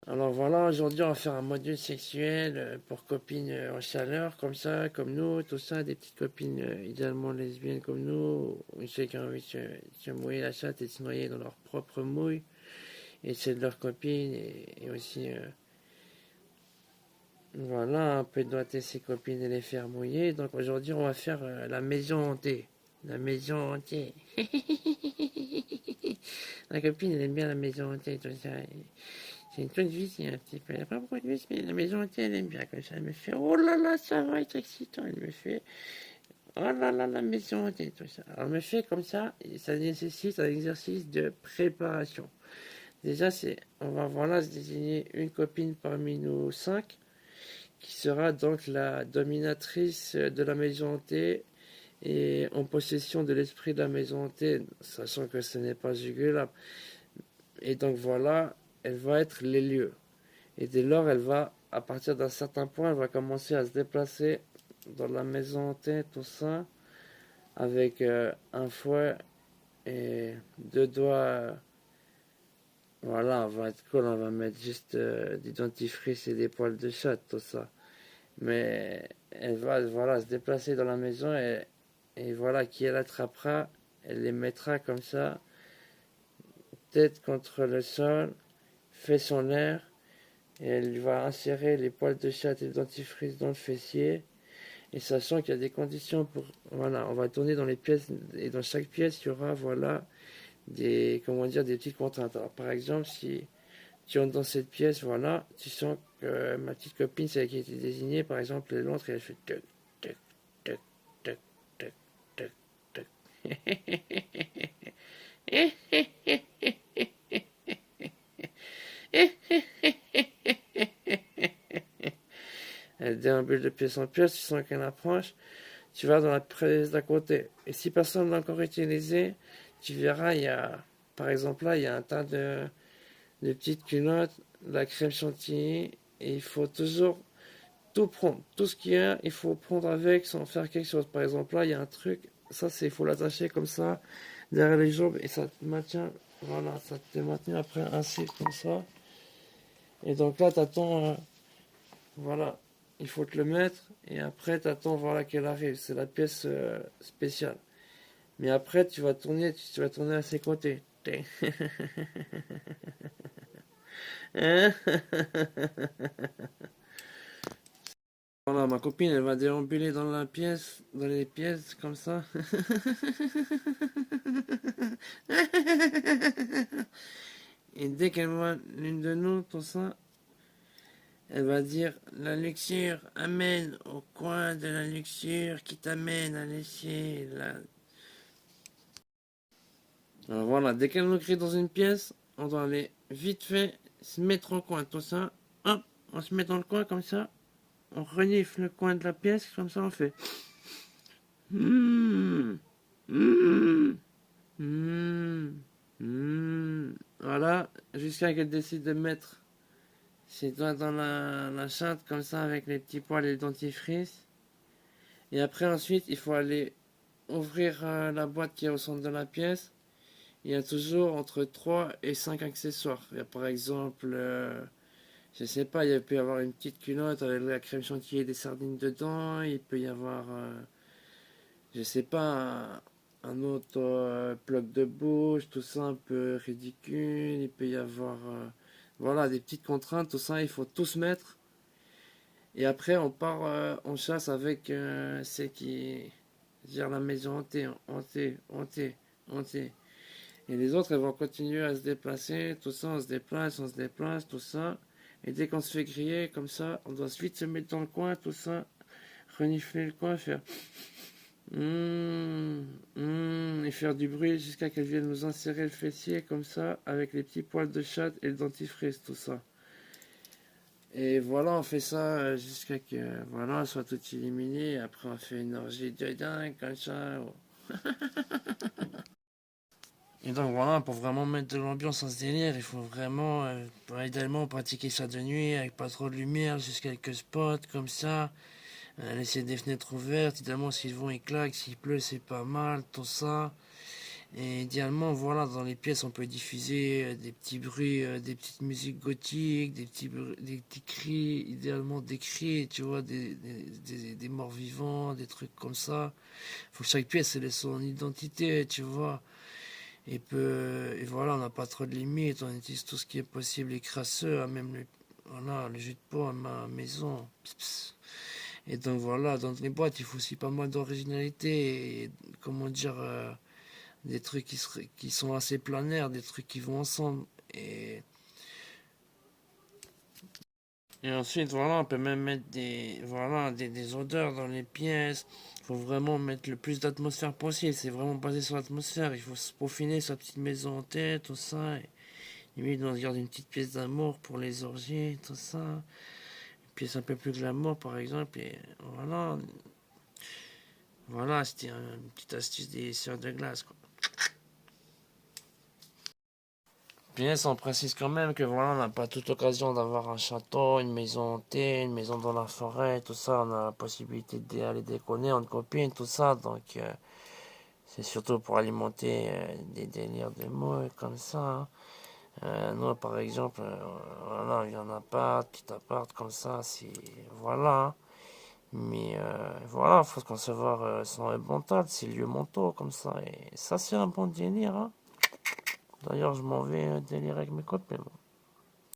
Alors voilà, aujourd'hui on va faire un module sexuel pour copines en chaleur, comme ça, comme nous, tout ça, des petites copines idéalement lesbiennes comme nous, ou ceux qui ont envie de se mouiller la chatte et de se noyer dans leur propre mouille, et c'est de leurs copines, et aussi, voilà, un peu doigter ses copines et les faire mouiller. Donc aujourd'hui on va faire la maison hantée. La maison hantée. La copine elle aime bien la maison hantée, tout ça. C'est une toute vie, c'est un petit peu. Il n'y a pas beaucoup de vis, mais la maison entière, elle aime bien comme ça. Elle me fait oh là là, ça va être excitant. Elle me fait oh là là, la maison entière, tout ça. Alors, elle me fait comme ça, et ça nécessite un exercice de préparation. Déjà, on va voilà se désigner une copine parmi nous cinq qui sera donc la dominatrice de la maison hantée et en possession de l'esprit de la maison hantée, sachant que ce n'est pas jugulable. Et donc voilà, elle va être les lieux. Et dès lors, elle va, à partir d'un certain point, elle va commencer à se déplacer dans la maison hantée, tout ça, avec un fouet et deux doigts. Voilà, on va être cool, on va mettre juste du dentifrice et des poils de chat, tout ça. Mais elle va voilà, se déplacer dans la maison et voilà, qui elle attrapera, elle les mettra comme ça, tête contre le sol, fait son air, et elle va insérer les poils de chat et le dentifrice dans le fessier. Et sachant qu'il y a des conditions pour. Voilà, on va tourner dans les pièces, et dans chaque pièce, il y aura, voilà, des. Comment dire, des petites contraintes. Alors, par exemple, si tu entres dans cette pièce, voilà, tu sens que ma petite copine, celle qui a été désignée, par exemple, elle entre et elle fait toc, toc, toc, toc, toc, toc, toc. Elle déambule de pièce en pièce, tu sens qu'elle approche, tu vas dans la pièce d'à côté. Et si personne ne l'a encore utilisé, tu verras, il y a, par exemple là, il y a un tas de petites culottes, de la crème chantilly, et il faut toujours tout prendre. Tout ce qu'il y a, il faut prendre avec sans faire quelque chose. Par exemple là, il y a un truc, ça c'est, il faut l'attacher comme ça, derrière les jambes, et ça te maintient, voilà, ça te maintient après ainsi, comme ça. Et donc là, t'attends, voilà, il faut te le mettre et après tu attends voilà qu'elle arrive. C'est la pièce spéciale. Mais après tu vas tourner à ses côtés. Voilà, ma copine elle va déambuler dans la pièce, dans les pièces comme ça. Et dès qu'elle voit l'une de nous, tout ça, elle va dire la luxure amène au coin de la luxure qui t'amène à laisser la. Alors voilà, dès qu'elle nous crie dans une pièce, on doit aller vite fait se mettre en coin, tout ça. Hop, on se met dans le coin comme ça. On renifle le coin de la pièce, comme ça on fait. Mmh, mmh, mmh, mmh. Voilà, jusqu'à qu'elle décide de mettre ses doigts dans la chatte comme ça avec les petits poils et le dentifrice. Et après ensuite, il faut aller ouvrir la boîte qui est au centre de la pièce. Il y a toujours entre 3 et 5 accessoires. Il y a par exemple, je sais pas, il peut y avoir une petite culotte avec la crème chantilly et des sardines dedans. Il peut y avoir, je sais pas, un autre bloc de bouche, tout ça un peu ridicule. Il peut y avoir, voilà, des petites contraintes, tout ça, il faut tout se mettre. Et après, on part en chasse avec ceux qui gèrent la maison hantée, hantée, hantée, hantée. Et les autres, elles vont continuer à se déplacer, tout ça, on se déplace, tout ça. Et dès qu'on se fait griller, comme ça, on doit vite se mettre dans le coin, tout ça, renifler le coin, faire et faire du bruit jusqu'à qu'elles viennent nous insérer le fessier, comme ça, avec les petits poils de chat et le dentifrice, tout ça. Et voilà, on fait ça jusqu'à que, voilà, soit tout éliminé. Après, on fait une orgie de dingue, comme ça. Et donc voilà, pour vraiment mettre de l'ambiance dans ce délire, il faut vraiment, idéalement, pratiquer ça de nuit, avec pas trop de lumière, juste quelques spots comme ça. Laisser des fenêtres ouvertes, évidemment s'ils vont ils claquent, s'il pleut c'est pas mal, tout ça. Et idéalement, voilà, dans les pièces, on peut diffuser des petits bruits, des petites musiques gothiques, des petits cris, idéalement des cris, tu vois, des morts vivants, des trucs comme ça. Faut que chaque pièce elle ait son identité, tu vois. Et voilà, on n'a pas trop de limites, on utilise tout ce qui est possible et crasseux, hein, même voilà, le jus de pomme à la maison. Pss, pss. Et donc voilà, dans les boîtes, il faut aussi pas mal d'originalité et, comment dire, des trucs qui sont assez planaires, des trucs qui vont ensemble. Et ensuite, voilà, on peut même mettre voilà, des odeurs dans les pièces. Il faut vraiment mettre le plus d'atmosphère possible. C'est vraiment basé sur l'atmosphère. Il faut se peaufiner sa petite maison en tête, tout ça. Et limite, on garde une petite pièce d'amour pour les orgies, tout ça. Une pièce un peu plus glamour, par exemple. Et voilà, voilà, c'était une petite astuce des sœurs de glace, quoi. Bien, on précise quand même que voilà, on n'a pas toute occasion d'avoir un château, une maison hantée, une maison dans la forêt, tout ça. On a la possibilité d'aller déconner entre copines, tout ça. Donc, c'est surtout pour alimenter des délires de mots comme ça, hein. Nous, par exemple, voilà, il y en a pas, petit appart comme ça, c'est. Voilà, hein. Mais voilà, il faut concevoir son mental, ses lieux mentaux comme ça. Et ça, c'est un bon délire, hein. D'ailleurs, je m'en vais délirer avec mes copains.